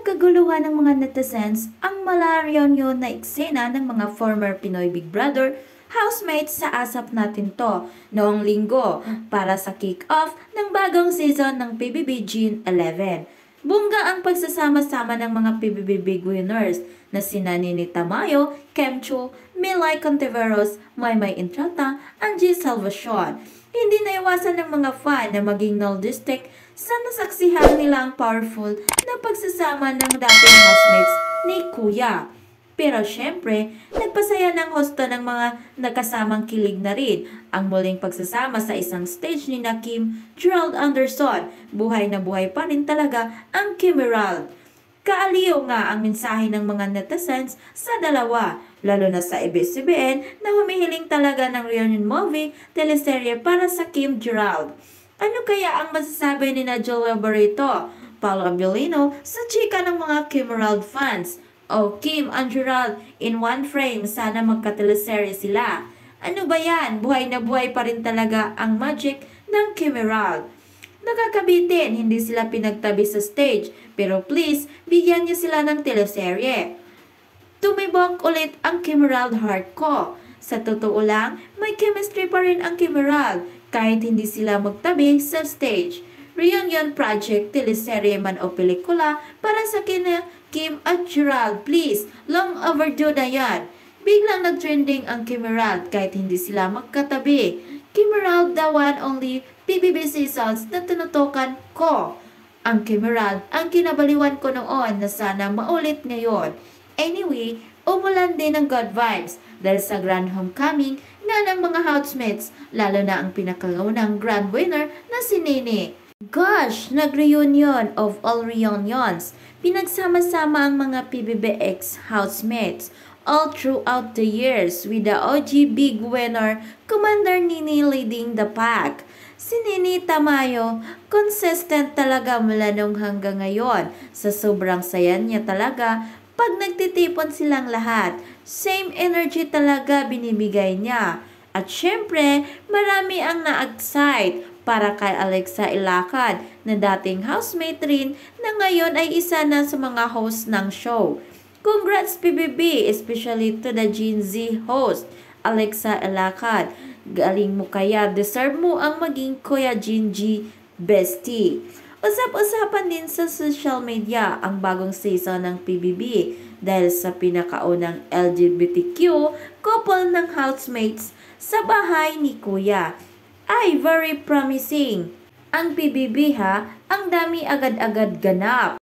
Pinagkaguluhan ng mga netizens ang mala-reunion na eksena ng mga former Pinoy Big Brother housemates sa Asap Natin To noong linggo para sa kick-off ng bagong season ng PBB Gene 11. Bungga ang pagsasama-sama ng mga PBB Big Winners na sina Nini Tamayo, Kem Chu, Milay Contiveros, Maymay Entrata, Angie Salvacion. Hindi naiwasan ng mga fan na maging naldistic sa nasaksihan nila ang powerful na pagsasama ng dating housemates ni Kuya. Pero syempre, nagpasaya ng hosto ng mga nakasamang kilig na rin ang muling pagsasama sa isang stage ni na Kim Gerald Anderson. Buhay na buhay pa rin talaga ang Kimeral. Kaaliw nga ang mensahe ng mga netizens sa dalawa, lalo na sa ABS-CBN na humihiling talaga ng reunion movie, teleserye para sa Kim Gerald. Ano kaya ang masasabi ni na Julia Barreto, Paolo Abilino sa chika ng mga Kimeral fans? O Kim and Gerald in one frame, sana magka-teleserye sila. Ano ba yan? Buhay na buhay pa rin talaga ang magic ng Kimeral. Nakakabitin, hindi sila pinagtabi sa stage, pero please, bigyan niyo sila ng teleserye. Tumibok ulit ang Kimeral heart ko. Sa totoo lang, may chemistry pa rin ang Kimeral, kahit hindi sila magtabi sa stage. Reunion project, teleserye man o pelikula para sa kina Kim at Gerald, please, long overdue na yan. Biglang nag-trending ang Kimeral kahit hindi sila magkatabi. Kimeral, the one only PBB seasons na tinutukan ko. Ang Kimeral ang kinabaliwan ko noon na sana maulit ngayon. Anyway, umulan din ng good vibes dahil sa grand homecoming nga ng mga housemates, lalo na ang pinakaunang grand winner na si Nini. Gosh, nag-reunion of all reunions. Pinagsama-sama ang mga PBBX housemates all throughout the years with the OG big winner, Commander Nini leading the pack. Si Nini Tamayo, consistent talaga mula nung hanggang ngayon. Sa sobrang saya niya talaga pag nagtitipon silang lahat. Same energy talaga binibigay niya. At syempre, marami ang na-excite para kay Alexa Ilacad na dating housemate rin na ngayon ay isa na sa mga host ng show. Congrats PBB, especially to the Gen Z host, Alexa Ilacad. Galing mo kaya, deserve mo ang maging Kuya Gen G bestie. Usap-usapan din sa social media ang bagong season ng PBB dahil sa pinakaunang LGBTQ couple ng housemates sa bahay ni Kuya. Ay, very promising. Ang PBB ha, ang dami agad-agad ganap.